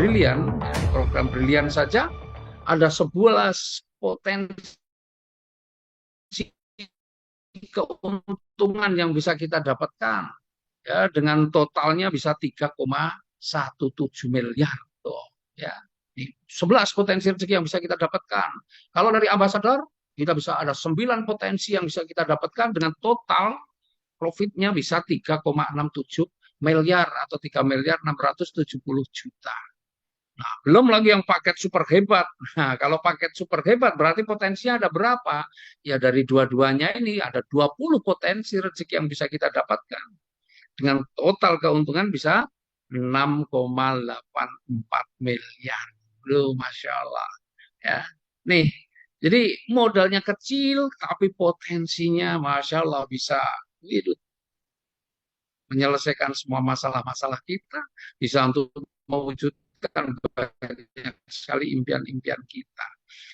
Brilian, program Brilian saja ada 11 potensi keuntungan yang bisa kita dapatkan, ya, dengan totalnya bisa 3,17 miliar tuh, ya. 11 potensi rezeki yang bisa kita dapatkan. Kalau dari ambasador kita bisa ada 9 potensi yang bisa kita dapatkan dengan total profitnya bisa 3,67 miliar atau 3 miliar 670 juta. Nah, belum lagi yang paket super hebat. Nah, kalau paket super hebat berarti potensinya ada berapa? Ya dari dua-duanya ini ada 20 potensi rezeki yang bisa kita dapatkan. Dengan total keuntungan bisa 6,84 miliar. Loh, Masya Allah. Ya. Nih, jadi modalnya kecil tapi potensinya Masya Allah bisa menyelesaikan semua masalah-masalah kita, bisa untuk mewujudkan banyak sekali impian-impian kita.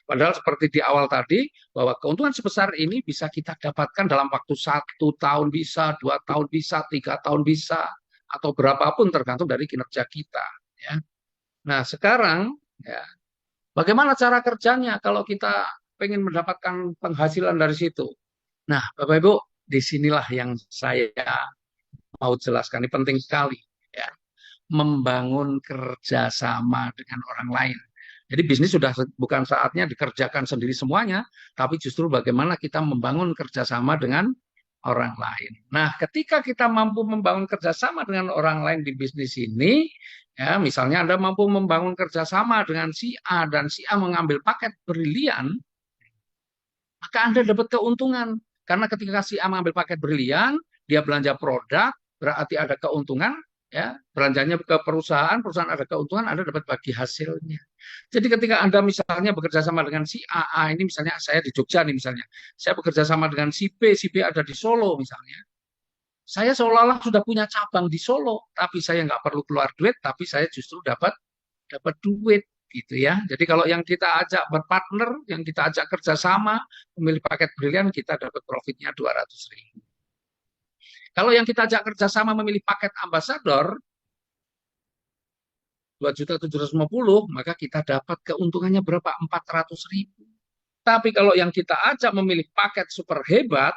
Padahal seperti di awal tadi, bahwa keuntungan sebesar ini bisa kita dapatkan dalam waktu 1 tahun bisa, 2 tahun bisa, 3 tahun bisa, atau berapapun tergantung dari kinerja kita. Ya. Nah sekarang, ya, bagaimana cara kerjanya kalau kita pengen mendapatkan penghasilan dari situ? Nah, Bapak Ibu, disinilah yang saya mau jelaskan, ini penting sekali, ya, membangun kerjasama dengan orang lain. Jadi bisnis sudah bukan saatnya dikerjakan sendiri semuanya, tapi justru bagaimana kita membangun kerjasama dengan orang lain. Nah, ketika kita mampu membangun kerjasama dengan orang lain di bisnis ini, ya, misalnya Anda mampu membangun kerjasama dengan si A dan si A mengambil paket brilian, maka Anda dapat keuntungan. Karena ketika si A mengambil paket brilian, dia belanja produk, berarti ada keuntungan, ya, belanjanya ke perusahaan, perusahaan ada keuntungan, Anda dapat bagi hasilnya. Jadi ketika Anda misalnya bekerja sama dengan si A ini misalnya saya di Jogja nih misalnya, saya bekerja sama dengan si B ada di Solo misalnya, saya seolah-olah sudah punya cabang di Solo, tapi saya nggak perlu keluar duit, tapi saya justru dapat dapat duit gitu ya. Jadi kalau yang kita ajak berpartner, yang kita ajak kerjasama, memilih paket brilian, kita dapat profitnya 200.000. Kalau yang kita ajak kerjasama memilih paket ambasador, 2.750.000, maka kita dapat keuntungannya berapa? 400.000. Tapi kalau yang kita ajak memilih paket super hebat,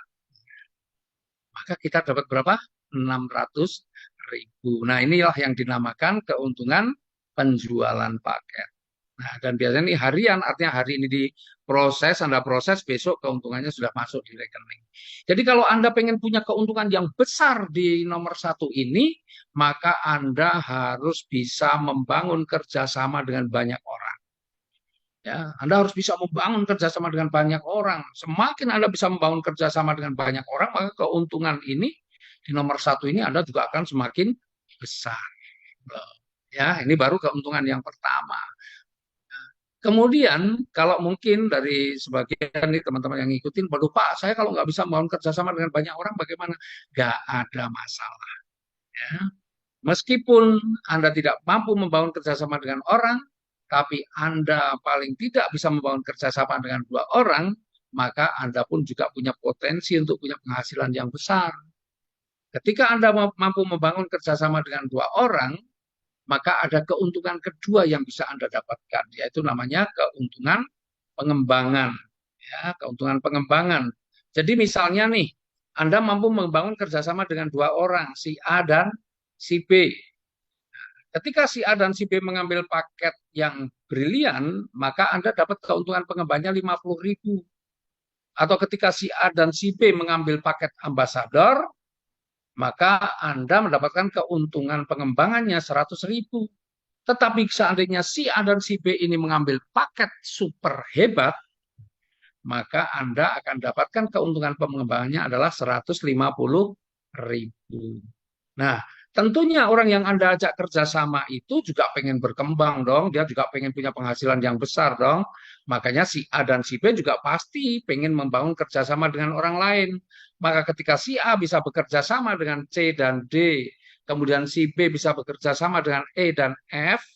maka kita dapat berapa? 600.000. Nah, inilah yang dinamakan keuntungan penjualan paket. Nah, dan biasanya ini harian, artinya hari ini diproses, Anda proses, besok keuntungannya sudah masuk di rekening. Jadi kalau Anda pengen punya keuntungan yang besar di nomor satu ini, maka Anda harus bisa membangun kerjasama dengan banyak orang. Ya, Anda harus bisa membangun kerjasama dengan banyak orang. Semakin Anda bisa membangun kerjasama dengan banyak orang, maka keuntungan ini di nomor satu ini Anda juga akan semakin besar. Ya, ini baru keuntungan yang pertama. Kemudian kalau mungkin dari sebagian nih teman-teman yang ngikutin, waduh Pak, saya kalau nggak bisa membangun kerjasama dengan banyak orang, bagaimana? Nggak ada masalah. Ya. Meskipun Anda tidak mampu membangun kerjasama dengan orang, tapi Anda paling tidak bisa membangun kerjasama dengan 2 orang, maka Anda pun juga punya potensi untuk punya penghasilan yang besar. Ketika Anda mampu membangun kerjasama dengan 2 orang, maka ada keuntungan kedua yang bisa Anda dapatkan, yaitu namanya keuntungan pengembangan. Ya, keuntungan pengembangan. Jadi misalnya nih, Anda mampu membangun kerjasama dengan 2 orang, si A dan si B. Ketika si A dan si B mengambil paket yang brilian, maka Anda dapat keuntungan pengembangannya 50.000. Atau ketika si A dan si B mengambil paket ambasador, maka Anda mendapatkan keuntungan pengembangannya 100.000. Tetapi seandainya si A dan si B ini mengambil paket super hebat, maka Anda akan dapatkan keuntungan pengembangannya adalah 150.000. Nah, tentunya orang yang Anda ajak kerjasama itu juga pengen berkembang dong, dia juga pengen punya penghasilan yang besar dong. Makanya si A dan si B juga pasti pengen membangun kerjasama dengan orang lain. Maka ketika si A bisa bekerja sama dengan C dan D, kemudian si B bisa bekerja sama dengan E dan F,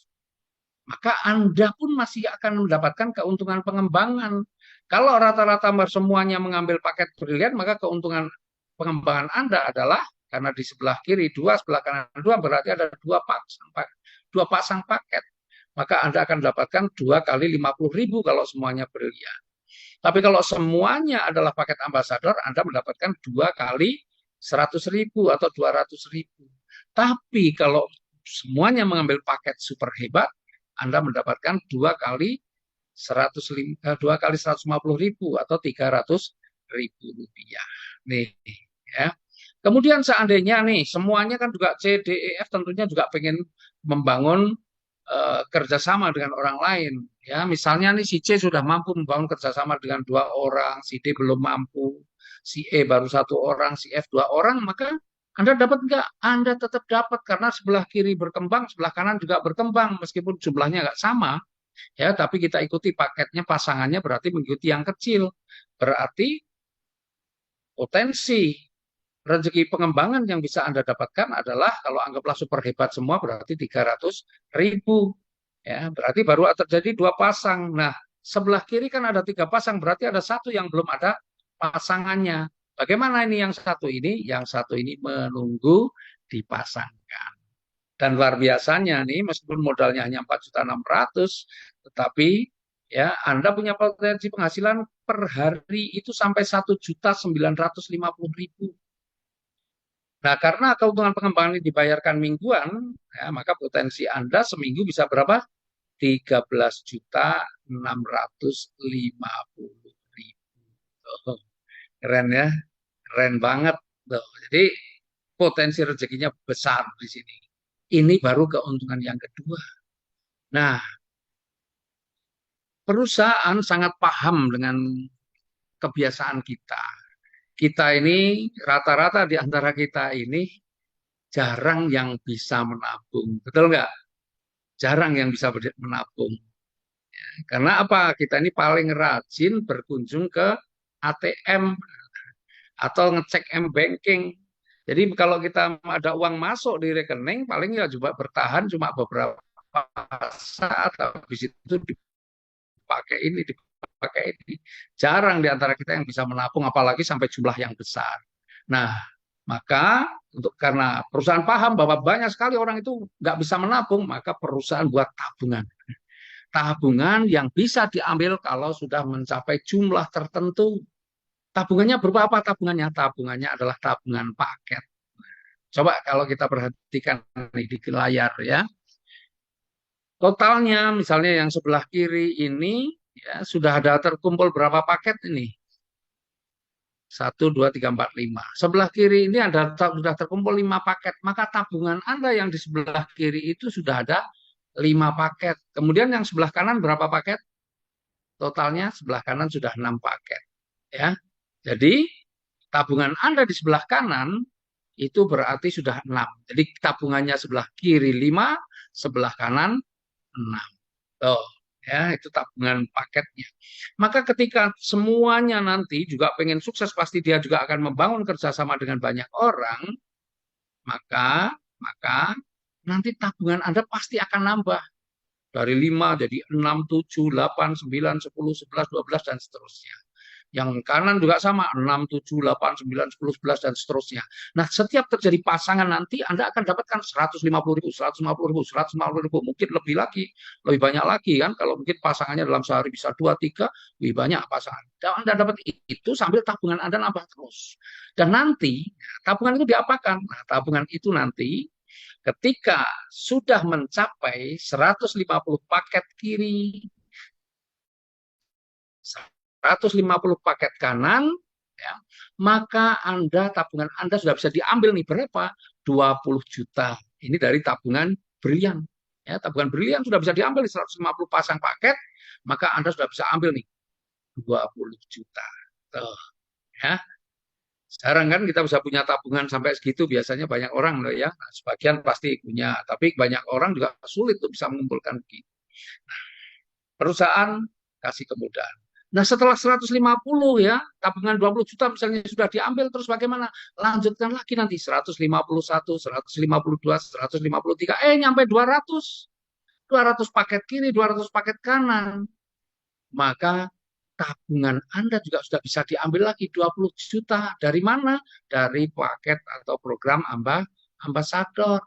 maka Anda pun masih akan mendapatkan keuntungan pengembangan. Kalau rata-rata semuanya mengambil paket brilian, maka keuntungan pengembangan Anda adalah, karena di sebelah kiri 2, sebelah kanan 2, berarti ada 2 pasang paket. maka Anda akan mendapatkan 2 kali 50.000 kalau semuanya brilian. Tapi kalau semuanya adalah paket ambasador, Anda mendapatkan 2 kali 100.000 atau 200.000. Tapi kalau semuanya mengambil paket super hebat, Anda mendapatkan 2 kali 150.000 atau 300.000 rupiah. Nih, ya. Kemudian seandainya nih semuanya kan juga C, D, E, F tentunya juga pengen membangun kerjasama dengan orang lain. Ya, misalnya nih si C sudah mampu membangun kerjasama dengan 2 orang, si D belum mampu, si E baru 1 orang, si F 2 orang, maka Anda dapat nggak? Anda tetap dapat karena sebelah kiri berkembang, sebelah kanan juga berkembang meskipun jumlahnya nggak sama. Ya, tapi kita ikuti paketnya, pasangannya berarti mengikuti yang kecil. Berarti potensi rezeki pengembangan yang bisa Anda dapatkan adalah kalau anggaplah super hebat semua berarti 300.000. Ya, berarti baru terjadi 2 pasang. Nah, sebelah kiri kan ada 3 pasang, berarti ada satu yang belum ada pasangannya. Bagaimana ini yang satu ini? Yang satu ini menunggu dipasangkan. Dan luar biasanya nih, meskipun modalnya hanya 4.600.000, tetapi ya Anda punya potensi penghasilan per hari itu sampai 1.950.000. Nah, karena keuntungan pengembangan ini dibayarkan mingguan, ya, maka potensi Anda seminggu bisa berapa? 13.650.000. Oh, keren ya, keren banget. Tuh. Jadi potensi rezekinya besar di sini. Ini baru keuntungan yang kedua. Nah, perusahaan sangat paham dengan kebiasaan kita. Kita ini rata-rata di antara kita ini jarang yang bisa menabung. Betul nggak? Jarang yang bisa menabung. Karena apa? Kita ini paling rajin berkunjung ke ATM atau ngecek M-banking. Jadi kalau kita ada uang masuk di rekening, paling ya coba bertahan cuma beberapa saat, habis itu dipakai ini, dipakai ini. Jarang di antara kita yang bisa menabung, apalagi sampai jumlah yang besar. Nah, maka karena perusahaan paham bahwa banyak sekali orang itu nggak bisa menabung, maka perusahaan buat tabungan. Tabungan yang bisa diambil kalau sudah mencapai jumlah tertentu. Tabungannya berupa apa tabungannya? Tabungannya adalah tabungan paket. Coba kalau kita perhatikan nih di layar ya. Totalnya misalnya yang sebelah kiri ini ya sudah ada terkumpul berapa paket ini? 1, 2, 3, 4, 5. Sebelah kiri ini sudah terkumpul 5 paket. Maka tabungan Anda yang di sebelah kiri itu sudah ada 5 paket. Kemudian yang sebelah kanan berapa paket? Totalnya sebelah kanan sudah 6 paket. Ya, jadi tabungan Anda di sebelah kanan itu berarti sudah 6. Jadi tabungannya sebelah kiri 5, sebelah kanan 6. Oh, ya, itu tabungan paketnya. Maka ketika semuanya nanti juga pengen sukses, pasti dia juga akan membangun kerjasama dengan banyak orang, maka nanti tabungan Anda pasti akan nambah. Dari 5 jadi 6, 7, 8, 9, 10, 11, 12, dan seterusnya. Yang kanan juga sama, 6, 7, 8, 9, 10, 11, dan seterusnya. Nah, setiap terjadi pasangan nanti, Anda akan dapatkan 150.000, 150.000, 150.000, mungkin lebih lagi, lebih banyak lagi kan, kalau mungkin pasangannya dalam sehari bisa 2, 3, lebih banyak pasangan. Dan Anda dapat itu sambil tabungan Anda nambah terus. Dan nanti, tabungan itu diapakan? Nah, tabungan itu nanti, ketika sudah mencapai 150 paket kiri, 150 paket kanan, ya, maka tabungan Anda sudah bisa diambil nih berapa? 20 juta. Ini dari tabungan brilian. Ya, tabungan brilian sudah bisa diambil di 150 pasang paket, maka Anda sudah bisa ambil nih 20 juta. Tuh, ya. Sekarang kan kita bisa punya tabungan sampai segitu, biasanya banyak orang loh ya. Nah, sebagian pasti punya, tapi banyak orang juga sulit untuk bisa mengumpulkan begitu. Nah, perusahaan kasih kemudahan. Nah, setelah 150 ya, tabungan 20 juta misalnya sudah diambil, terus bagaimana? Lanjutkan lagi nanti 151, 152, 153, nyampe 200. 200 paket kiri, 200 paket kanan. Maka tabungan Anda juga sudah bisa diambil lagi 20 juta. Dari mana? Dari paket atau program ambasador.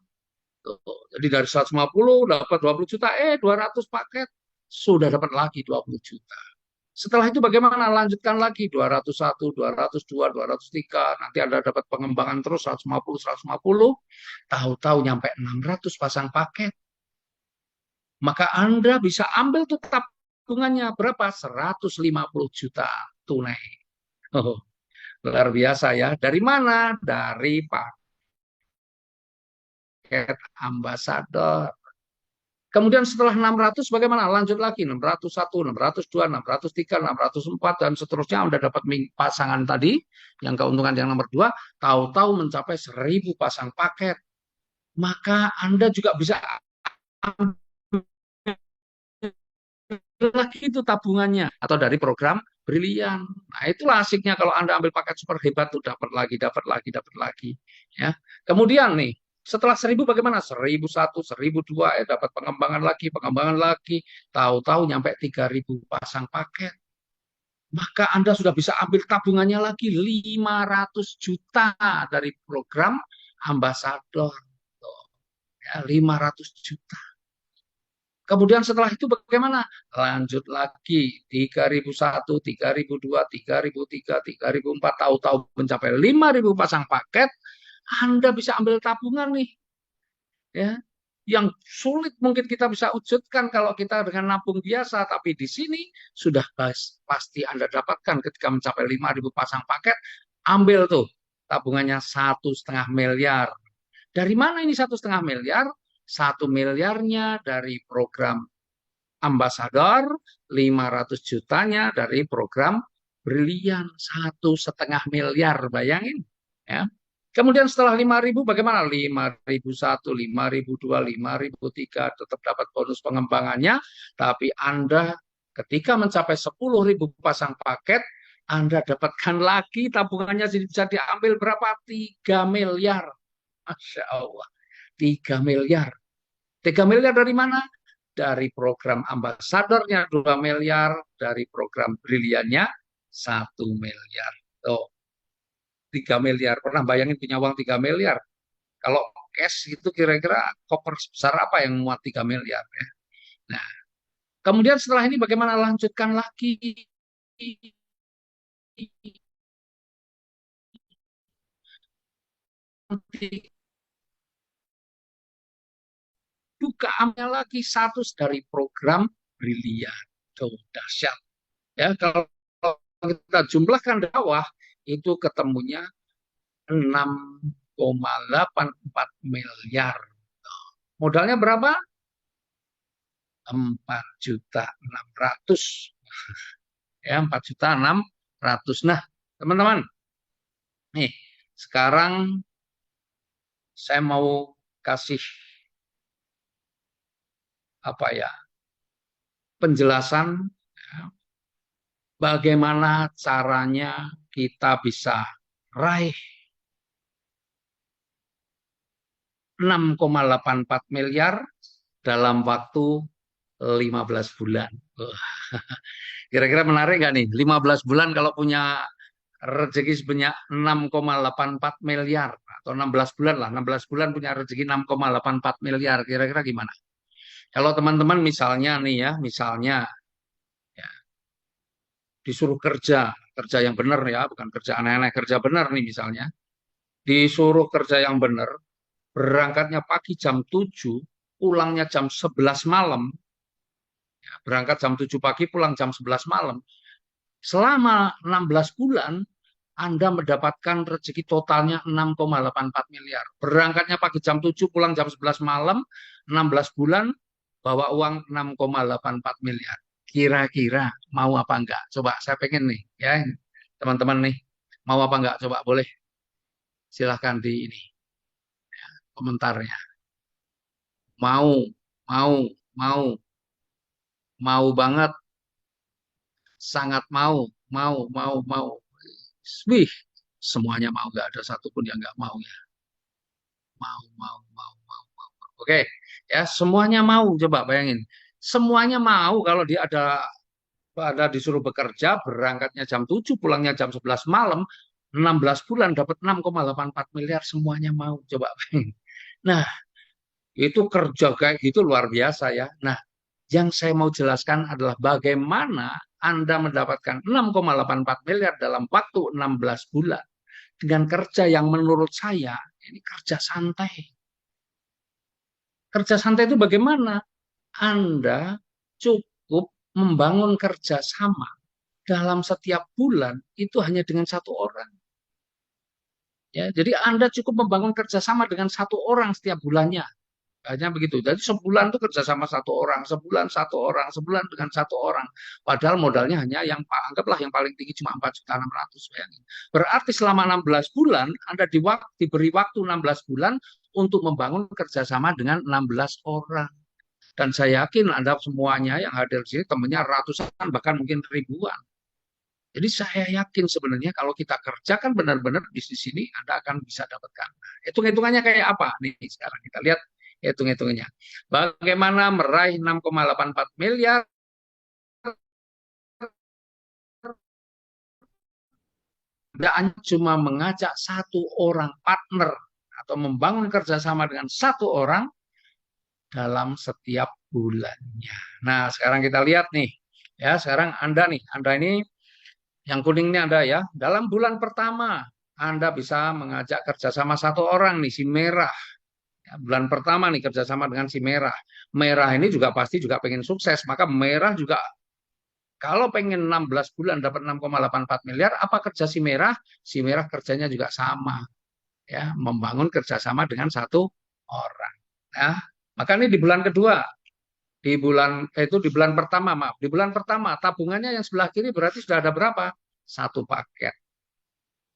Tuh. Jadi dari 150 dapat 20 juta, 200 paket sudah dapat lagi 20 juta. Setelah itu bagaimana? Lanjutkan lagi 201, 202, 203, nanti Anda dapat pengembangan terus 150, 150, tahu-tahu nyampe 600 pasang paket. Maka Anda bisa ambil tuh tabungannya berapa? 150 juta tunai. Oh, luar biasa ya. Dari mana? Dari paket ambasador. Kemudian setelah 600 bagaimana? Lanjut lagi 601, 602, 603, 604 dan seterusnya Anda dapat pasangan tadi yang keuntungan yang nomor 2 tahu-tahu mencapai 1000 pasang paket. Maka Anda juga bisa ambil lagi itu tabungannya atau dari program Brilian. Nah, itulah asiknya kalau Anda ambil paket super hebat tuh dapat lagi, dapat lagi, dapat lagi. Ya. Kemudian nih, setelah 1000 bagaimana? 1001, 1002, dapat pengembangan lagi. Tahu-tahu nyampe 3000 pasang paket. Maka Anda sudah bisa ambil tabungannya lagi 500 juta dari program ambasador. Tuh, ya, 500 juta. Kemudian setelah itu bagaimana? Lanjut lagi 3001, 3002, 3003, 3004, tahu-tahu mencapai 5000 pasang paket, Anda bisa ambil tabungan nih. Ya, yang sulit mungkin kita bisa wujudkan kalau kita dengan nabung biasa, tapi di sini sudah pasti Anda dapatkan ketika mencapai 5000 pasang paket, ambil tuh tabungannya 1,5 miliar. Dari mana ini 1,5 miliar? 1 miliarnya dari program ambasador, 500 jutanya dari program Brilian, 1,5 miliar, bayangin. Ya. Kemudian setelah 5.000 bagaimana? 5.001, 5.002, 5.003 tetap dapat bonus pengembangannya, tapi Anda ketika mencapai 10.000 pasang paket, Anda dapatkan lagi tabungannya bisa diambil berapa? 3 miliar. Masya Allah, 3 miliar. 3 miliar dari mana? Dari program ambasadornya 2 miliar, dari program briliannya 1 miliar. Tuh, 3 miliar. Pernah bayangin punya uang 3 miliar? Kalau cash itu kira-kira koper sebesar apa yang muat 3 miliar ya? Nah, kemudian setelah ini bagaimana lanjutkan lagi? Juga ambil lagi satu dari program brilian. Tuh, dahsyat. Ya, kalau kita jumlahkan di bawah itu ketemunya 6,84 miliar. Modalnya berapa? 4.600.000. Ya, 4.600.000. Nah, teman-teman, nih, sekarang saya mau kasih apa ya? Penjelasan ya, bagaimana caranya kita bisa raih 6,84 miliar dalam waktu 15 bulan. Kira-kira menarik nggak nih? 15 bulan kalau punya rezeki sebanyak 6,84 miliar atau 16 bulan lah. 16 bulan punya rezeki 6,84 miliar. Kira-kira gimana? Kalau teman-teman misalnya nih ya, misalnya ya, disuruh kerja, kerja yang benar ya, bukan kerja aneh-aneh, kerja benar nih misalnya. Disuruh kerja yang benar, berangkatnya pagi jam 7, pulangnya jam 11 malam, ya, berangkat jam 7 pagi, pulang jam 11 malam. Selama 16 bulan, Anda mendapatkan rezeki totalnya 6,84 miliar. Berangkatnya pagi jam 7, pulang jam 11 malam, 16 bulan, bawa uang 6,84 miliar. Kira-kira mau apa enggak? Coba saya pengen nih, ya teman-teman nih, mau apa enggak? Coba boleh silahkan di ini komentarnya. Mau, mau, mau, mau banget, sangat mau. Wih, semuanya mau, nggak ada satupun yang nggak mau ya. Mau. Oke, ya semuanya mau. Coba bayangin, semuanya mau kalau dia ada disuruh bekerja, berangkatnya jam 7, pulangnya jam 11 malam, 16 bulan dapat 6,84 miliar, semuanya mau. Coba bayangin. Nah, Itu kerja kayak gitu luar biasa ya. Nah, yang saya mau jelaskan adalah bagaimana Anda mendapatkan 6,84 miliar dalam waktu 16 bulan dengan kerja yang menurut saya ini kerja santai. Kerja santai itu bagaimana? Anda cukup membangun kerjasama dalam setiap bulan itu hanya dengan satu orang. Ya, jadi Anda cukup membangun kerjasama dengan satu orang setiap bulannya. Hanya begitu. Jadi sebulan itu kerjasama satu orang, sebulan satu orang, sebulan dengan satu orang. Padahal modalnya hanya yang anggaplah yang paling tinggi cuma 4.600.000. Bayangin. Berarti selama 16 bulan Anda diberi waktu 16 bulan untuk membangun kerjasama dengan 16 orang. Dan saya yakin Anda semuanya yang hadir di sini temannya ratusan bahkan mungkin ribuan. Jadi saya yakin sebenarnya kalau kita kerjakan benar-benar bisnis ini Anda akan bisa dapatkan. Nah, hitung-hitungannya kayak apa? Nih sekarang kita lihat hitung-hitungannya. Bagaimana meraih 6,84 miliar? Anda cuma mengajak satu orang partner atau membangun kerjasama dengan satu orang dalam setiap bulannya. Nah, sekarang kita lihat nih. Ya, sekarang Anda ini yang kuning ini Anda ya. Dalam bulan pertama Anda bisa mengajak kerjasama satu orang nih, si merah. Ya, bulan pertama nih kerjasama dengan si merah. Merah ini juga pasti juga pengen sukses. Maka merah juga kalau pengen 16 bulan dapat 6,84 miliar, apa kerja si merah? Si merah kerjanya juga sama. Ya, membangun kerjasama dengan satu orang. Ya, maka ini di bulan kedua. Di bulan pertama, maaf. Di bulan pertama, tabungannya yang sebelah kiri berarti sudah ada berapa? Satu paket.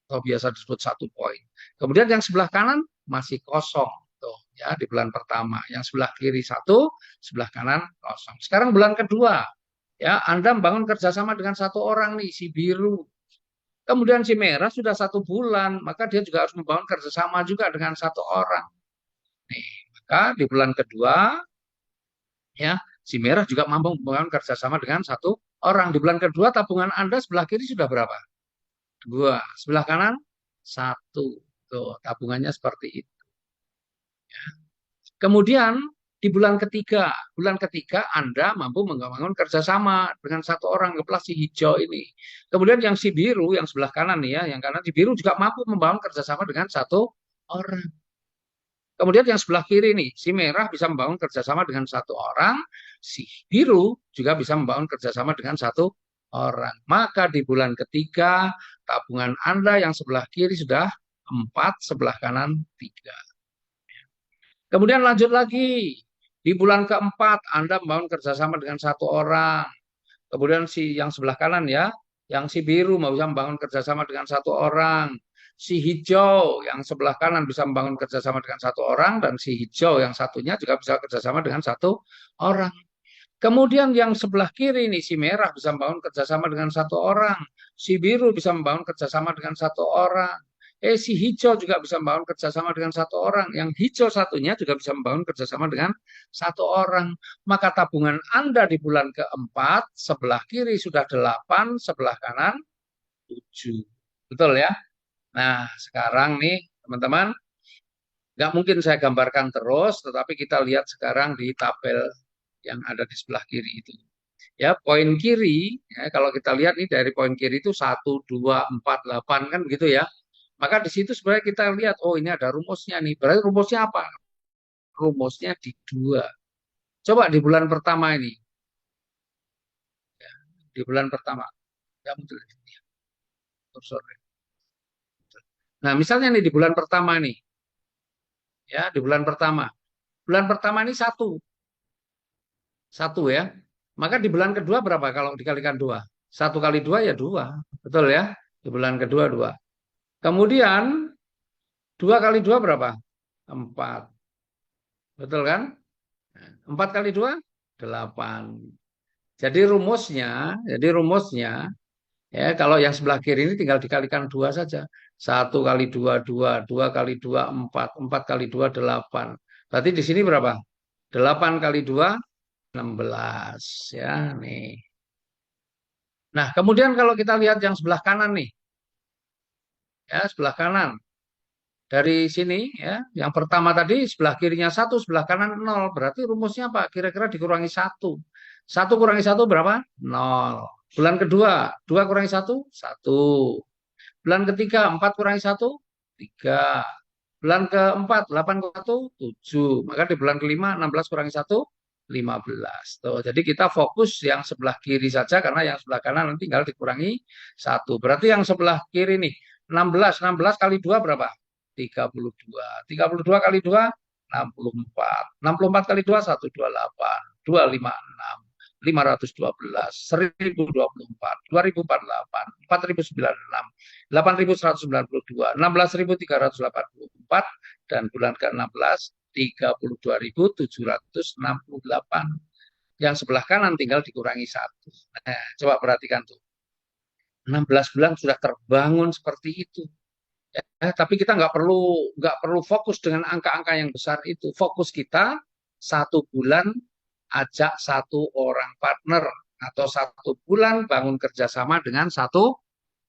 Atau biasa disebut satu poin. Kemudian yang sebelah kanan masih kosong. Tuh, ya, di bulan pertama. Yang sebelah kiri satu, sebelah kanan kosong. Sekarang bulan kedua, ya, Anda membangun kerjasama dengan satu orang nih, si biru. Kemudian si merah sudah satu bulan, maka dia juga harus membangun kerjasama juga dengan satu orang. Nih, maka di bulan kedua, ya, si merah juga mampu membangun kerjasama dengan satu orang. Di bulan kedua, tabungan Anda sebelah kiri sudah berapa? Dua. Sebelah kanan, satu. Tuh, tabungannya seperti itu. Kemudian di bulan ketiga Anda mampu membangun kerjasama dengan satu orang, kepala si hijau ini. Kemudian yang si biru, yang sebelah kanan nih ya, yang kanan si biru juga mampu membangun kerjasama dengan satu orang. Kemudian yang sebelah kiri nih, si merah bisa membangun kerjasama dengan satu orang, si biru juga bisa membangun kerjasama dengan satu orang. Maka di bulan ketiga, tabungan Anda yang sebelah kiri sudah 4, sebelah kanan 3. Kemudian lanjut lagi, di bulan keempat Anda membangun kerjasama dengan satu orang. Kemudian si yang sebelah kanan ya, yang si biru mau bisa membangun kerjasama dengan satu orang. Si hijau yang sebelah kanan bisa membangun kerjasama dengan satu orang, dan si hijau yang satunya juga bisa kerjasama dengan satu orang. Kemudian yang sebelah kiri ini si merah bisa membangun kerjasama dengan satu orang, si biru bisa membangun kerjasama dengan satu orang. Si hijau juga bisa membangun kerjasama dengan satu orang. Yang hijau satunya juga bisa membangun kerjasama dengan satu orang. Maka tabungan Anda di bulan keempat, sebelah kiri sudah 8, sebelah kanan 7. Betul ya? Nah, sekarang nih teman-teman, nggak mungkin saya gambarkan terus, tetapi kita lihat sekarang di tabel yang ada di sebelah kiri itu. Ya, poin kiri, ya, kalau kita lihat nih dari poin kiri itu 1, 2, 4, 8 kan begitu ya. Maka di situ sebenarnya kita lihat, oh ini ada rumusnya nih. Berarti rumusnya apa? Rumusnya di 2. Coba di bulan pertama ini. Ya, di bulan pertama. Ya, muncul. Nah, misalnya nih di bulan pertama nih. Ya, di bulan pertama. Bulan pertama ini 1. 1 ya. Maka di bulan kedua berapa kalau dikalikan 2? 1 kali 2 ya 2. Betul ya? Di bulan kedua 2. Kemudian 2 kali 2 berapa? 4. Betul kan? 4 kali 2? 8. Jadi rumusnya ya kalau yang sebelah kiri ini tinggal dikalikan 2 saja. 1 kali 2 2, 2 kali 2 4, 4 kali 2 8. Berarti di sini berapa? 8 kali 2 16 ya nih. Nah, kemudian kalau kita lihat yang sebelah kanan nih. Ya, sebelah kanan. Dari sini ya, yang pertama tadi sebelah kirinya satu, sebelah kanan nol. Berarti rumusnya apa? Kira-kira dikurangi satu. Satu kurangi satu berapa? Nol. Bulan kedua, dua kurangi satu, satu. Bulan ketiga, empat kurangi satu, tiga. Bulan keempat, 8 kurangi satu, 7. Maka di bulan kelima, 16 kurangi satu, 15. Tuh, jadi kita fokus yang sebelah kiri saja, karena yang sebelah kanan nanti tinggal dikurangi satu. Berarti yang sebelah kiri nih, 16. 16 kali 2 berapa? 32. 32 kali 2, 64. 64 kali 2, 128. 256. 512, 1024, 2048, 4096, 8192, 16384, dan bulan ke-16 32.768. Yang sebelah kanan tinggal dikurangi satu. Nah, coba perhatikan tuh. 16 bulan sudah terbangun seperti itu. Tapi kita nggak perlu fokus dengan angka-angka yang besar itu. Fokus kita satu bulan ajak satu orang partner atau satu bulan bangun kerjasama dengan satu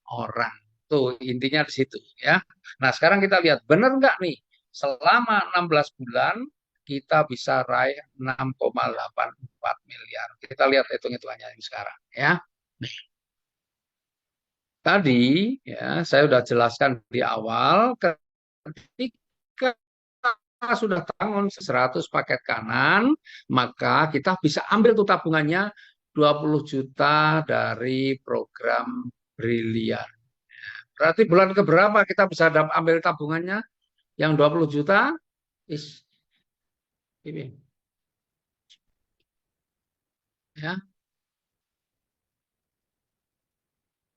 orang. Tuh intinya di situ ya. Nah sekarang kita lihat benar nggak nih selama 16 bulan kita bisa raih 6,84 miliar. Kita lihat hitung-hitungannya sekarang ya. Tadi ya saya sudah jelaskan di awal ketika sudah bangun 100 paket kanan, maka kita bisa ambil tuh tabungannya 20 juta dari program Brilian. Berarti bulan keberapa kita bisa ambil tabungannya yang 20 juta? Is ini ya.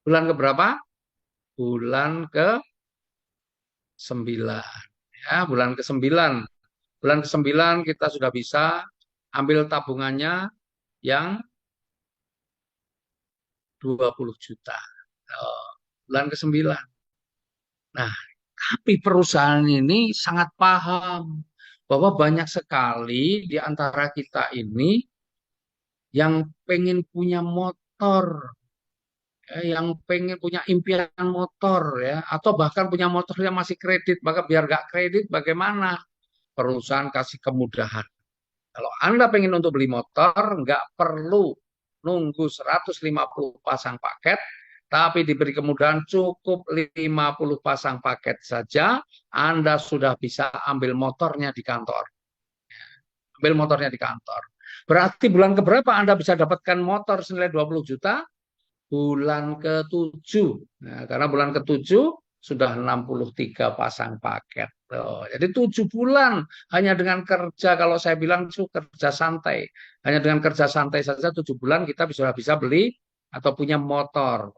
Bulan keberapa? Bulan ke-9. Ya, bulan ke-9. Bulan ke-9 kita sudah bisa ambil tabungannya yang 20 juta. Bulan ke-9. Nah, tapi perusahaan ini sangat paham bahwa banyak sekali di antara kita ini yang pengen punya motor, yang pengen punya impian motor ya, atau bahkan punya motor yang masih kredit, maka biar nggak kredit bagaimana? Perusahaan kasih kemudahan. Kalau Anda pengen untuk beli motor, nggak perlu nunggu 150 pasang paket, tapi diberi kemudahan cukup 50 pasang paket saja, Anda sudah bisa ambil motornya di kantor. Ambil motornya di kantor. Berarti bulan keberapa Anda bisa dapatkan motor senilai 20 juta? Bulan ke-7. Nah, karena bulan ke-7 sudah 63 pasang paket. Oh, jadi 7 bulan hanya dengan kerja, kalau saya bilang itu kerja santai. Hanya dengan kerja santai saja 7 bulan kita bisa beli atau punya motor.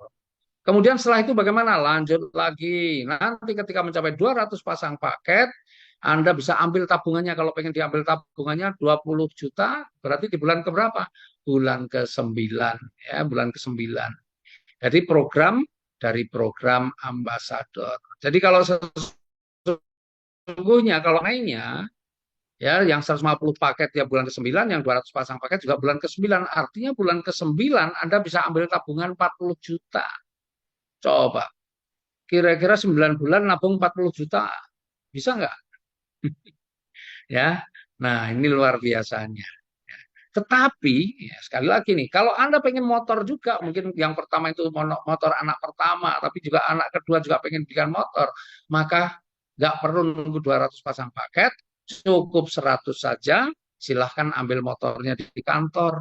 Kemudian setelah itu bagaimana? Lanjut lagi. Nanti ketika mencapai 200 pasang paket, Anda bisa ambil tabungannya. Kalau pengen diambil tabungannya 20 juta, berarti di bulan keberapa? Bulan ke-9. Ya, bulan ke-9. Jadi program ambasador. Jadi kalau sesungguhnya kalau lainnya ya yang 150 paket ya bulan ke-9, yang 200 pasang paket juga bulan ke-9. Artinya bulan ke-9 Anda bisa ambil tabungan 40 juta. Coba kira-kira 9 bulan nabung 40 juta. Bisa nggak? Ya. Nah, ini luar biasanya. Tetapi, ya, sekali lagi nih, kalau Anda pengen motor juga, mungkin yang pertama itu motor anak pertama, tapi juga anak kedua juga pengen belikan motor, maka nggak perlu nunggu 200 pasang paket, cukup 100 saja, silahkan ambil motornya di kantor.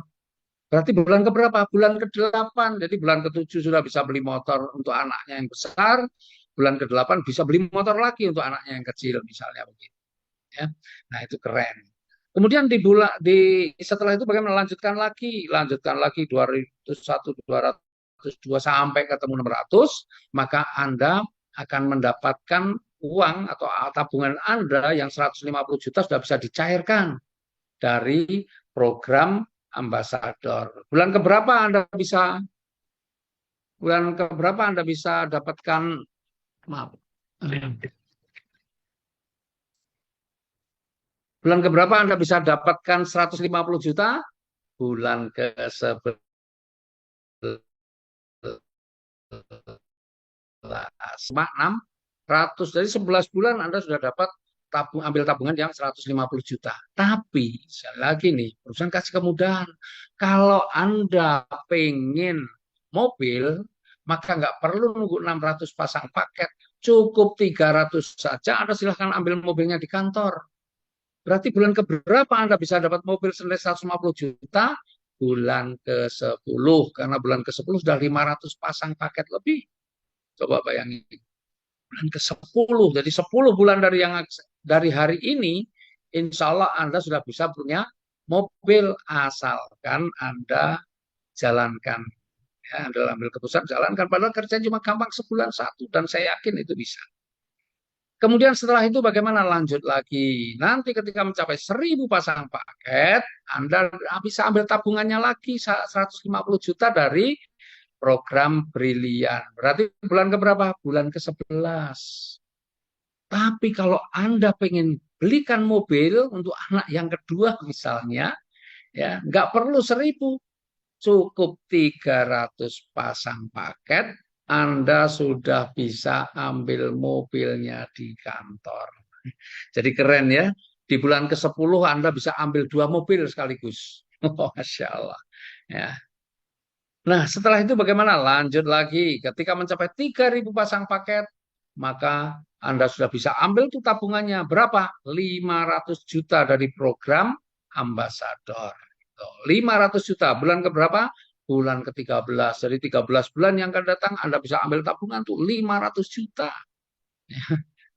Berarti bulan keberapa? Bulan ke-8. Jadi bulan ke-7 sudah bisa beli motor untuk anaknya yang besar, bulan ke-8 bisa beli motor lagi untuk anaknya yang kecil, misalnya begitu. Ya. Nah, itu keren. Kemudian setelah itu bagaimana lanjutkan lagi 201, 202 sampai ketemu 600, maka Anda akan mendapatkan uang atau tabungan Anda yang 150 juta sudah bisa dicairkan dari program ambasador. Bulan keberapa Anda bisa dapatkan, maaf. Bulan keberapa Anda bisa dapatkan 150 juta? Bulan ke-11. 6 dari 11 bulan Anda sudah dapat ambil tabungan yang 150 juta. Tapi, sekali lagi nih, perusahaan kasih kemudahan. Kalau Anda pengen mobil, maka nggak perlu nunggu 600 pasang paket. Cukup 300 saja, Anda silahkan ambil mobilnya di kantor. Berarti bulan keberapa Anda bisa dapat mobil senilai 150 juta? Bulan ke-10. Karena bulan ke-10 sudah 500 pasang paket lebih. Coba bayangin. Bulan ke-10. Jadi 10 bulan dari hari ini, insya Allah Anda sudah bisa punya mobil asalkan Anda jalankan. Ya, Anda ambil keputusan jalankan. Padahal kerjaan cuma gampang sebulan satu. Dan saya yakin itu bisa. Kemudian setelah itu bagaimana lanjut lagi? Nanti ketika mencapai 1.000 pasang paket, Anda bisa ambil tabungannya lagi 150 juta dari program Brilian. Berarti bulan keberapa? Bulan ke-11. Tapi kalau Anda pengen belikan mobil untuk anak yang kedua misalnya, ya nggak perlu 1.000, cukup 300 pasang paket, Anda sudah bisa ambil mobilnya di kantor. Jadi keren ya, di bulan ke-10 Anda bisa ambil 2 mobil sekaligus. Masya Allah. Ya. Nah, setelah itu bagaimana? Lanjut lagi. Ketika mencapai 3.000 pasang paket, maka Anda sudah bisa ambil tuh tabungannya. Berapa? 500 juta dari program Ambasador. 500 juta. Bulan keberapa? Bulan ke-13. Jadi 13 bulan yang akan datang Anda bisa ambil tabungan tuh 500 juta.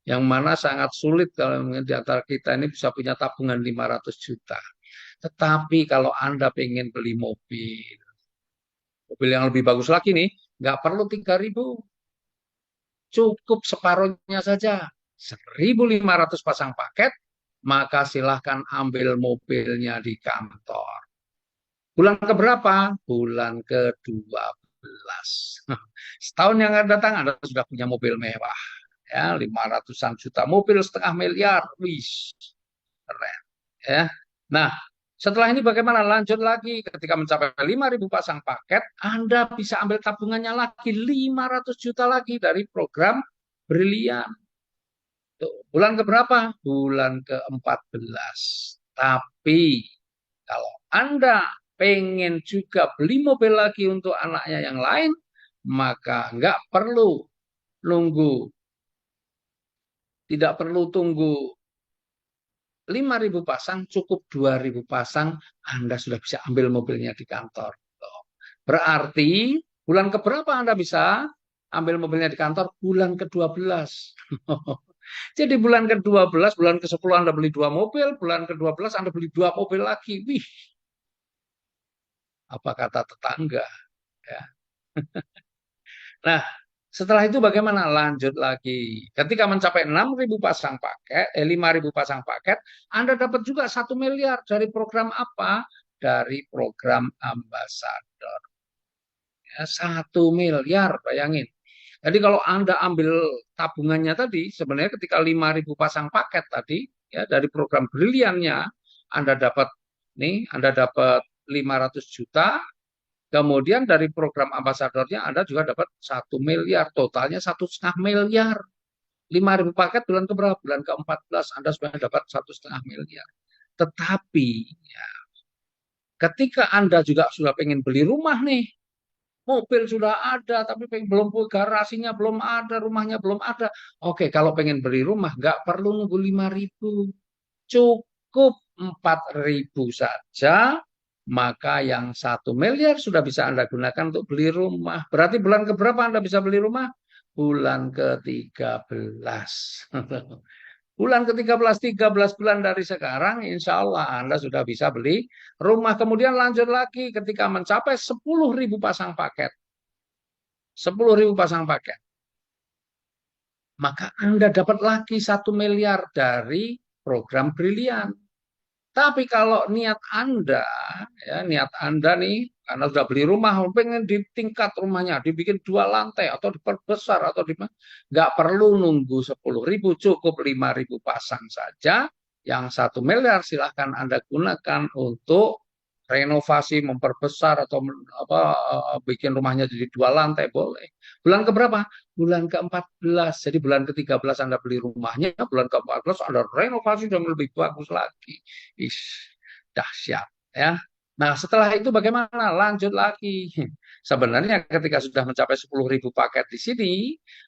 Yang mana sangat sulit kalau di antara kita ini bisa punya tabungan 500 juta. Tetapi kalau Anda pengen beli mobil yang lebih bagus lagi nih, nggak perlu 3.000, cukup separuhnya saja. 1.500 pasang paket, maka silahkan ambil mobilnya di kantor. Bulan keberapa? Bulan ke-12. Setahun yang akan datang Anda sudah punya mobil mewah. Ya, 500-an juta, mobil setengah miliar. Wih, keren. Ya. Nah, setelah ini bagaimana? Lanjut lagi. Ketika mencapai 5.000 pasang paket, Anda bisa ambil tabungannya lagi 500 juta lagi dari program Brilian. Bulan keberapa? Bulan ke-14. Tapi kalau Anda pengen juga beli mobil lagi untuk anaknya yang lain, maka nggak perlu nunggu, tidak perlu tunggu 5.000 pasang, cukup 2.000 pasang, Anda sudah bisa ambil mobilnya di kantor. Berarti bulan keberapa Anda bisa ambil mobilnya di kantor? Bulan ke-12. Jadi bulan ke-12, bulan ke-10 Anda beli 2 mobil, bulan ke-12 Anda beli 2 mobil lagi. Wih, apa kata tetangga? Ya. Nah, setelah itu bagaimana? Lanjut lagi. Ketika mencapai 6.000 pasang paket, 5.000 pasang paket, Anda dapat juga 1 miliar dari program apa? Dari program Ambasador. Ya, 1 miliar, bayangin. Jadi kalau Anda ambil tabungannya tadi, sebenarnya ketika 5.000 pasang paket tadi, ya dari program Briliannya, Anda dapat 500 juta. Kemudian dari program ambasadornya Anda juga dapat 1 miliar, totalnya 1,5 miliar. 5.000 paket bulan keberapa? Bulan ke-14 Anda sudah dapat 1,5 miliar. Tetapi ya, ketika Anda juga sudah pengen beli rumah nih, mobil sudah ada, tapi belum garasinya belum ada, rumahnya belum ada. Oke, kalau pengen beli rumah nggak perlu nunggu 5.000, cukup 4.000 saja, maka yang 1 miliar sudah bisa Anda gunakan untuk beli rumah. Berarti bulan keberapa Anda bisa beli rumah? Bulan ke-13. Bulan ke-13, 13 bulan dari sekarang, insya Allah Anda sudah bisa beli rumah. Kemudian lanjut lagi ketika mencapai 10.000 pasang paket. 10.000 pasang paket. Maka Anda dapat lagi 1 miliar dari program Brilian. Tapi kalau niat Anda nih, karena sudah beli rumah, pengen di tingkat rumahnya, dibikin 2 lantai atau diperbesar atau nggak perlu nunggu 10.000, cukup 5.000 pasang saja. Yang 1 miliar silahkan Anda gunakan untuk renovasi, memperbesar atau bikin rumahnya jadi 2 lantai boleh. Bulan keberapa? Bulan ke-14. Jadi bulan ke-13 Anda beli rumahnya, bulan ke-14 Anda renovasi dan lebih bagus lagi. Ish, dahsyat ya. Nah, setelah itu bagaimana? Lanjut lagi. Sebenarnya ketika sudah mencapai 10.000 paket di sini,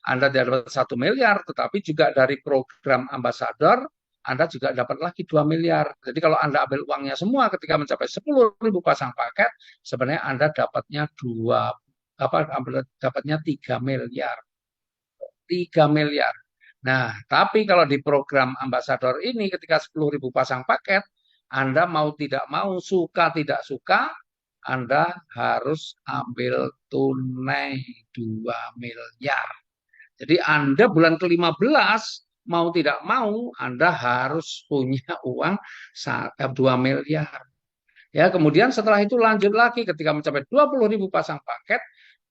Anda dapat 1 miliar, tetapi juga dari program ambasador anda juga dapat lagi 2 miliar. Jadi kalau Anda ambil uangnya semua ketika mencapai 10.000 pasang paket, sebenarnya Anda dapatnya dapatnya 3 miliar. 3 miliar. Nah, tapi kalau di program ambasador ini ketika 10.000 pasang paket, Anda mau tidak mau, suka tidak suka, Anda harus ambil tunai 2 miliar. Jadi Anda bulan ke-15 mau tidak mau Anda harus punya uang 2 miliar. Ya, kemudian setelah itu lanjut lagi ketika mencapai 20.000 pasang paket,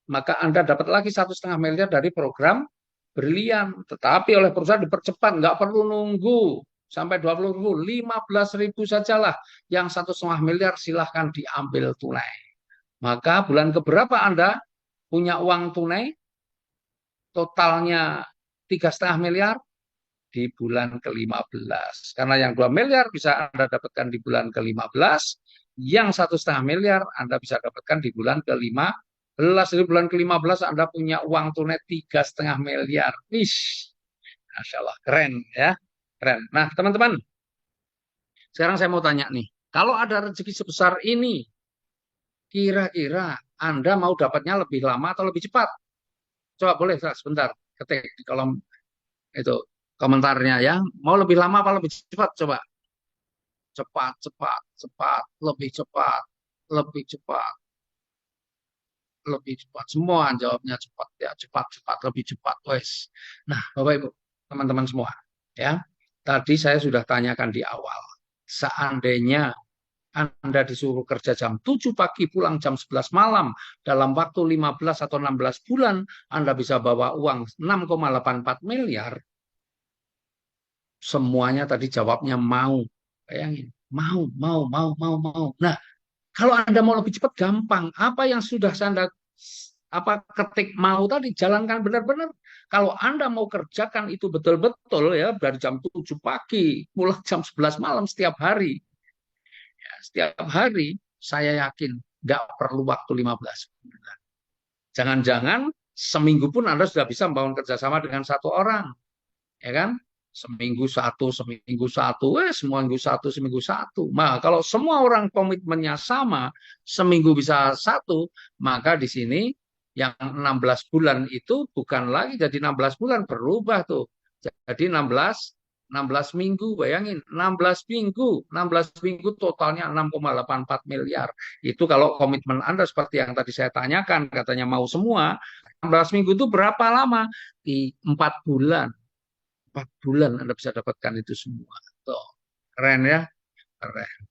maka Anda dapat lagi 1,5 miliar dari program Brilian. Tetapi oleh perusahaan dipercepat, nggak perlu nunggu sampai 20.000, 15.000 sajalah. Yang 1,5 miliar silahkan diambil tunai. Maka bulan keberapa Anda punya uang tunai? Totalnya 3,5 miliar di bulan ke-15. Karena yang 2 miliar bisa Anda dapatkan di bulan ke-15, yang 1,5 miliar Anda bisa dapatkan di bulan ke-15. Di bulan ke-15 Anda punya uang tunai 3,5 miliar. Wish, Masya Allah, keren ya. Keren. Nah, teman-teman, sekarang saya mau tanya nih, kalau ada rezeki sebesar ini, kira-kira Anda mau dapatnya lebih lama atau lebih cepat? Coba boleh sebentar ketik di kolom itu komentarnya ya. Mau lebih lama apa lebih cepat? Coba. Cepat, cepat, cepat, lebih cepat, lebih cepat, lebih cepat. Semua jawabnya cepat ya, cepat, cepat, lebih cepat, wes. Nah, Bapak Ibu, teman-teman semua, ya. Tadi saya sudah tanyakan di awal. Seandainya Anda disuruh kerja jam 7 pagi, pulang jam 11 malam, dalam waktu 15 atau 16 bulan, Anda bisa bawa uang 6,84 miliar, semuanya tadi jawabnya mau. Bayangin, mau. Nah, kalau Anda mau lebih cepat, gampang. Apa yang sudah Anda ketik mau tadi, jalankan benar-benar. Kalau Anda mau kerjakan itu betul-betul ya, dari jam 7 pagi, pulang jam 11 malam setiap hari. Ya, setiap hari, saya yakin nggak perlu waktu 15 bulan. Jangan-jangan seminggu pun Anda sudah bisa membangun kerjasama dengan satu orang. Ya kan? Seminggu satu, seminggu satu. Nah, kalau semua orang komitmennya sama, seminggu bisa satu, maka di sini yang 16 bulan itu bukan lagi jadi 16 bulan, berubah tuh. Jadi 16 minggu, bayangin, 16 minggu totalnya 6,84 miliar. Itu kalau komitmen Anda seperti yang tadi saya tanyakan, katanya mau semua, 16 minggu itu berapa lama? Di 4 bulan. 4 bulan Anda bisa dapatkan itu semua. Tuh, keren ya, keren.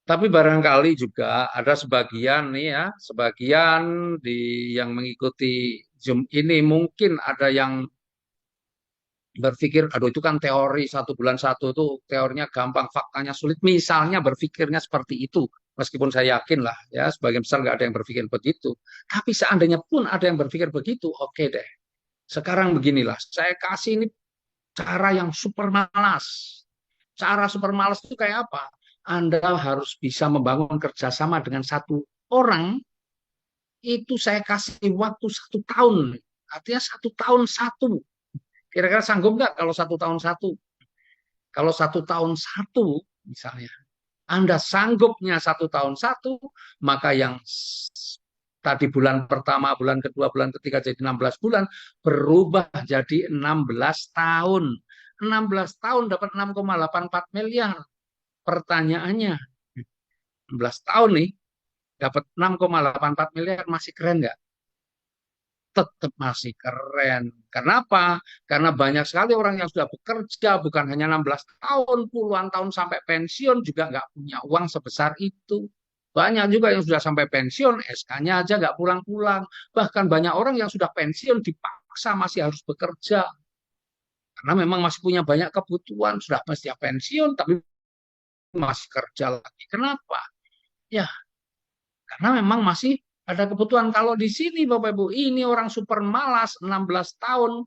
Tapi barangkali juga ada sebagian nih ya, sebagian yang mengikuti Zoom ini mungkin ada yang berpikir, aduh itu kan teori 1 bulan satu itu teorinya gampang, faktanya sulit. Misalnya berpikirnya seperti itu, meskipun saya yakin lah ya sebagian besar nggak ada yang berpikir begitu. Tapi seandainya pun ada yang berpikir begitu, oke deh. Sekarang beginilah, saya kasih ini cara yang super malas. Cara super malas itu kayak apa? Anda harus bisa membangun kerjasama dengan satu orang, itu saya kasih waktu 1 tahun. Artinya 1 tahun satu. Kira-kira sanggup nggak kalau 1 tahun satu? Kalau 1 tahun satu, misalnya, Anda sanggupnya 1 tahun satu, maka yang tadi bulan pertama, bulan kedua, bulan ketiga jadi 16 bulan, berubah jadi 16 tahun. 16 tahun dapat 6,84 miliar. Pertanyaannya, 16 tahun nih, dapat 6,84 miliar, masih keren nggak? Tetap masih keren. Kenapa? Karena banyak sekali orang yang sudah bekerja, bukan hanya 16 tahun, puluhan tahun sampai pensiun, juga nggak punya uang sebesar itu. Banyak juga yang sudah sampai pensiun, SK-nya aja nggak pulang-pulang. Bahkan banyak orang yang sudah pensiun dipaksa masih harus bekerja. Karena memang masih punya banyak kebutuhan, sudah pasti pensiun, tapi masih kerja lagi. Kenapa? Ya, karena memang masih ada kebutuhan. Kalau di sini Bapak Ibu, ini orang super malas 16 tahun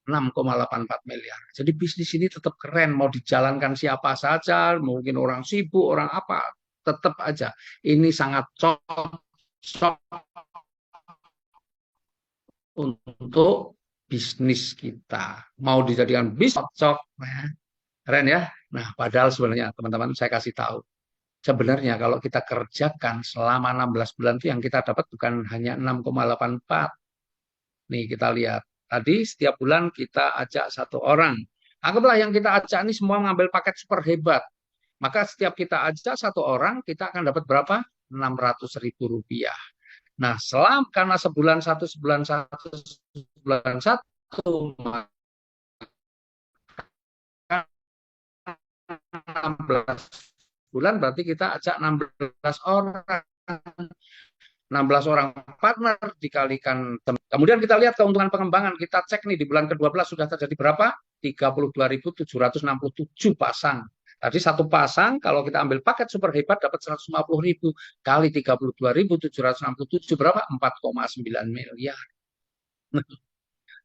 6,84 miliar. Jadi bisnis ini tetap keren, mau dijalankan siapa saja, mungkin orang sibuk, orang apa, tetap aja. Ini sangat cocok untuk bisnis kita. Mau dijadikan bisnis cocok, ya. Keren ya. Nah, padahal sebenarnya teman-teman saya kasih tahu. Sebenarnya kalau kita kerjakan selama 16 bulan itu yang kita dapat bukan hanya 6,84. Nih kita lihat. Tadi setiap bulan kita ajak satu orang. Anggaplah yang kita ajak ini semua mengambil paket super hebat. Maka setiap kita ajak satu orang, kita akan dapat berapa? 600.000 rupiah. Nah, karena sebulan satu, maka 16 bulan berarti kita ajak 16 orang. 16 orang partner dikalikan. Kemudian kita lihat keuntungan pengembangan. Kita cek nih di bulan ke-12 sudah terjadi berapa? 32.767 pasang. Tadi satu pasang kalau kita ambil paket super hebat dapat 150.000 kali 32.767 berapa? 4,9 miliar.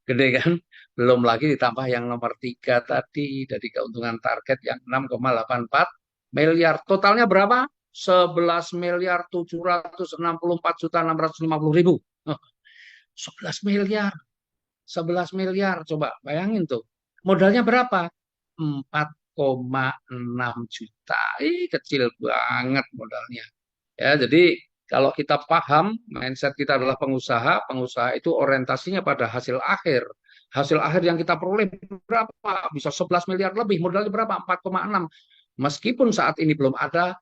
Gede kan? Belum lagi ditambah yang nomor 3 tadi dari keuntungan target yang 6,84 miliar. Totalnya berapa? 11.764.650.000. 11 miliar. 11 miliar. Coba bayangin tuh. Modalnya berapa? 4,6 juta. Kecil banget modalnya. Ya, jadi kalau kita paham mindset kita adalah pengusaha, pengusaha itu orientasinya pada hasil akhir. Hasil akhir yang kita peroleh berapa? Bisa 11 miliar lebih, modalnya berapa? 4,6. Meskipun saat ini belum ada,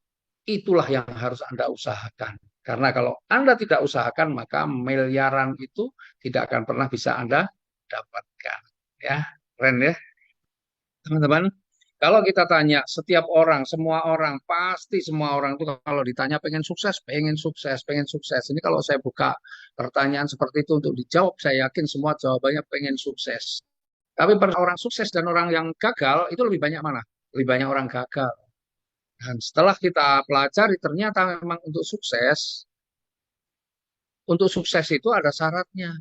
itulah yang harus Anda usahakan. Karena kalau Anda tidak usahakan, maka miliaran itu tidak akan pernah bisa Anda dapatkan. Ya, keren ya, teman-teman. Kalau kita tanya setiap orang, semua orang, pasti semua orang itu kalau ditanya pengen sukses, pengen sukses, pengen sukses. Ini kalau saya buka pertanyaan seperti itu untuk dijawab, saya yakin semua jawabannya pengen sukses. Tapi orang sukses dan orang yang gagal, itu lebih banyak mana? Lebih banyak orang gagal. Dan setelah kita pelajari, ternyata memang untuk sukses itu ada syaratnya.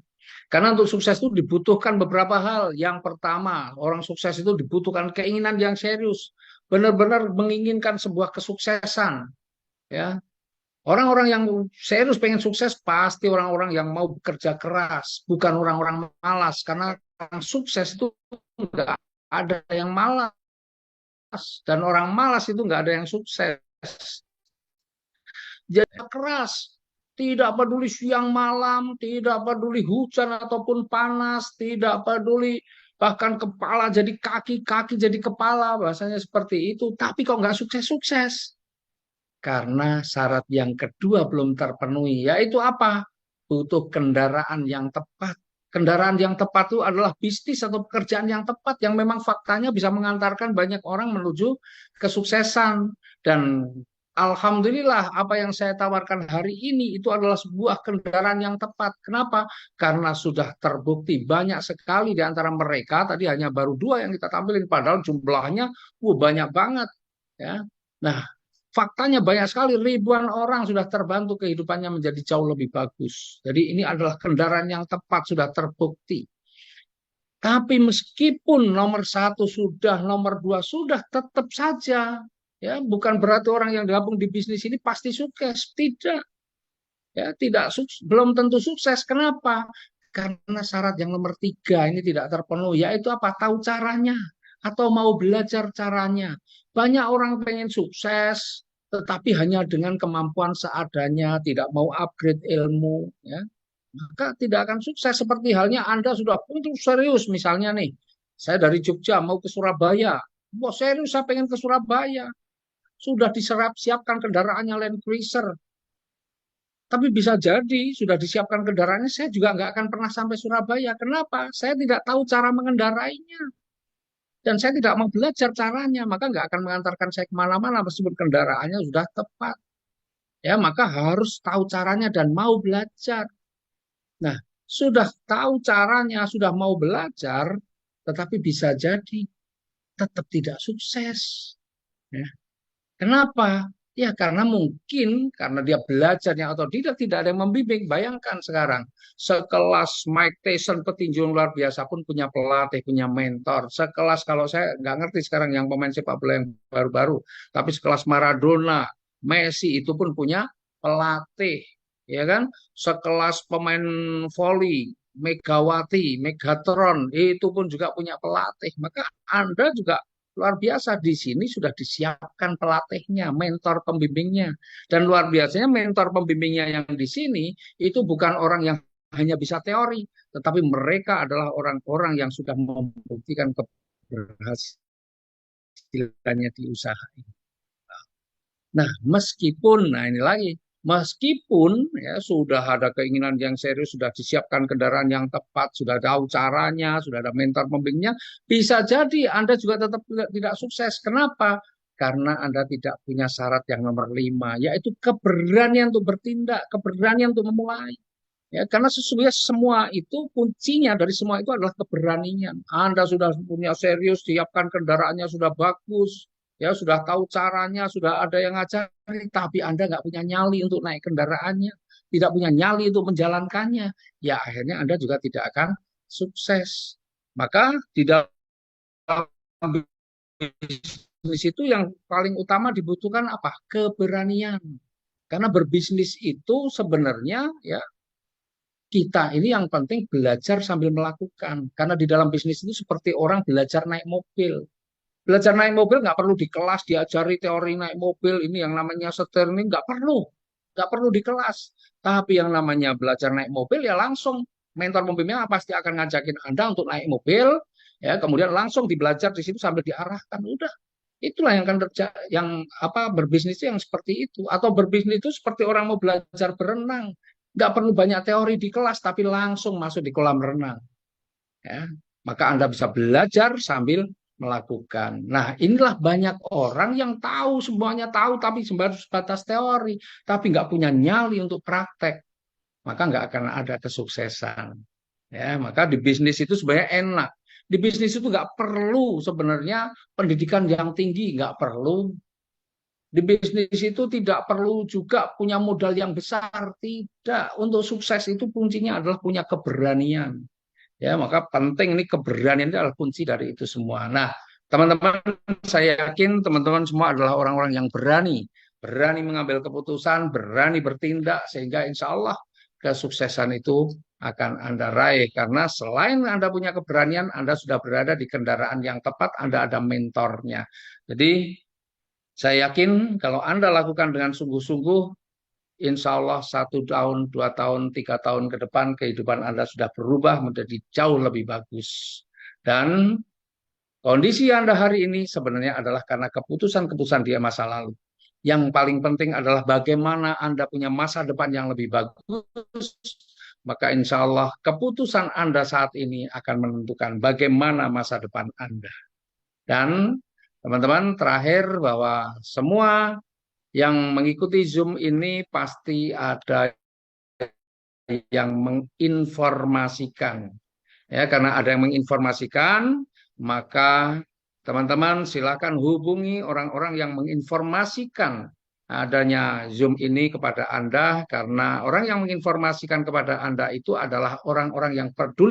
Karena untuk sukses itu dibutuhkan beberapa hal. Yang pertama, orang sukses itu dibutuhkan keinginan yang serius, benar-benar menginginkan sebuah kesuksesan. Ya, orang-orang yang serius pengen sukses pasti orang-orang yang mau bekerja keras, bukan orang-orang malas. Karena orang sukses itu nggak ada yang malas dan orang malas itu nggak ada yang sukses. Jadi keras, tidak peduli siang malam, tidak peduli hujan ataupun panas, tidak peduli bahkan kepala jadi kaki, kaki jadi kepala, bahasanya seperti itu. Tapi kok nggak sukses-sukses? Karena syarat yang kedua belum terpenuhi, yaitu apa? Butuh kendaraan yang tepat. Kendaraan yang tepat itu adalah bisnis atau pekerjaan yang tepat yang memang faktanya bisa mengantarkan banyak orang menuju kesuksesan. Dan alhamdulillah apa yang saya tawarkan hari ini itu adalah sebuah kendaraan yang tepat. Kenapa? Karena sudah terbukti banyak sekali di antara mereka, tadi hanya baru dua yang kita tampilkan, padahal jumlahnya banyak banget. Ya. Nah, faktanya banyak sekali, ribuan orang sudah terbantu kehidupannya menjadi jauh lebih bagus. Jadi ini adalah kendaraan yang tepat, sudah terbukti. Tapi meskipun nomor satu sudah, nomor dua sudah, tetap saja. Ya, bukan berarti orang yang gabung di bisnis ini pasti sukses. Tidak. Ya, tidak belum tentu sukses. Kenapa? Karena syarat yang nomor tiga ini tidak terpenuhi. Yaitu apa? Tahu caranya. Atau mau belajar caranya. Banyak orang pengen sukses, tetapi hanya dengan kemampuan seadanya, tidak mau upgrade ilmu, ya, maka tidak akan sukses. Seperti halnya Anda sudah untuk serius, misalnya nih, saya dari Jogja mau ke Surabaya, wah serius saya pengen ke Surabaya, sudah siapkan kendaraannya Land Cruiser, tapi bisa jadi sudah disiapkan kendaraannya, saya juga nggak akan pernah sampai Surabaya. Kenapa? Saya tidak tahu cara mengendarainya. Dan saya tidak mau belajar caranya, maka nggak akan mengantarkan saya kemana-mana meskipun kendaraannya sudah tepat. Ya, maka harus tahu caranya dan mau belajar. Nah, sudah tahu caranya, sudah mau belajar, tetapi bisa jadi tetap tidak sukses. Ya. Kenapa? Ya, karena mungkin karena dia belajarnya otodidak, tidak ada yang membimbing. Bayangkan sekarang, sekelas Mike Tyson petinju yang luar biasa pun punya pelatih, punya mentor. Sekelas, kalau saya nggak ngerti sekarang yang pemain sepak bola yang baru-baru, tapi sekelas Maradona, Messi itu pun punya pelatih, ya kan? Sekelas pemain voli, Megawati, Megatron itu pun juga punya pelatih. Maka Anda juga luar biasa, di sini sudah disiapkan pelatihnya, mentor pembimbingnya. Dan luar biasanya mentor pembimbingnya yang di sini itu bukan orang yang hanya bisa teori, tetapi mereka adalah orang-orang yang sudah membuktikan keberhasilannya di usaha ini. Nah, meskipun, nah ini lagi, meskipun ya sudah ada keinginan yang serius, sudah disiapkan kendaraan yang tepat, sudah tahu caranya, sudah ada mentor pembimbingnya, bisa jadi Anda juga tetap tidak sukses. Kenapa? Karena Anda tidak punya syarat yang nomor 5, yaitu keberanian untuk bertindak, keberanian untuk memulai. Ya, karena sesungguhnya semua itu kuncinya dari semua itu adalah keberanian. Anda sudah punya serius, siapkan kendaraannya sudah bagus, ya sudah tahu caranya, sudah ada yang ngajari, tapi Anda nggak punya nyali untuk naik kendaraannya, tidak punya nyali untuk menjalankannya, ya akhirnya Anda juga tidak akan sukses. Maka di dalam bisnis itu yang paling utama dibutuhkan apa? Keberanian. Karena berbisnis itu sebenarnya ya kita ini yang penting belajar sambil melakukan. Karena di dalam bisnis itu seperti orang belajar naik mobil. Belajar naik mobil nggak perlu di kelas diajari teori naik mobil. Ini yang namanya setir ini nggak perlu. Nggak perlu di kelas. Tapi yang namanya belajar naik mobil ya langsung. Mentor pembimbingnya pasti akan ngajakin Anda untuk naik mobil. Ya, kemudian langsung dibelajar di situ sambil diarahkan. Udah. Itulah yang akan terjadi, yang apa berbisnis itu yang seperti itu. Atau berbisnis itu seperti orang mau belajar berenang, nggak perlu banyak teori di kelas, tapi langsung masuk di kolam renang. Ya. Maka Anda bisa belajar sambil melakukan. Nah, inilah banyak orang yang tahu, semuanya tahu, tapi sebatas teori, tapi nggak punya nyali untuk praktek. Maka nggak akan ada kesuksesan. Ya, maka di bisnis itu sebenarnya enak. Di bisnis itu nggak perlu sebenarnya pendidikan yang tinggi, nggak perlu. Di bisnis itu tidak perlu juga punya modal yang besar, tidak. Untuk sukses itu kuncinya adalah punya keberanian. Ya, maka penting ini keberanian itu adalah kunci dari itu semua. Nah, teman-teman, saya yakin teman-teman semua adalah orang-orang yang berani, berani mengambil keputusan, berani bertindak, sehingga insya Allah kesuksesan itu akan Anda raih. Karena selain Anda punya keberanian, Anda sudah berada di kendaraan yang tepat, Anda ada mentornya. Jadi, saya yakin kalau Anda lakukan dengan sungguh-sungguh, insya Allah 1 tahun, 2 tahun, 3 tahun ke depan kehidupan Anda sudah berubah menjadi jauh lebih bagus. Dan kondisi Anda hari ini sebenarnya adalah karena keputusan-keputusan di masa lalu. Yang paling penting adalah bagaimana Anda punya masa depan yang lebih bagus. Maka insya Allah keputusan Anda saat ini akan menentukan bagaimana masa depan Anda. Dan teman-teman terakhir bahwa semua yang mengikuti Zoom ini pasti ada yang menginformasikan. Ya, karena ada yang menginformasikan, maka teman-teman silakan hubungi orang-orang yang menginformasikan adanya Zoom ini kepada Anda, karena orang yang menginformasikan kepada Anda itu adalah orang-orang yang peduli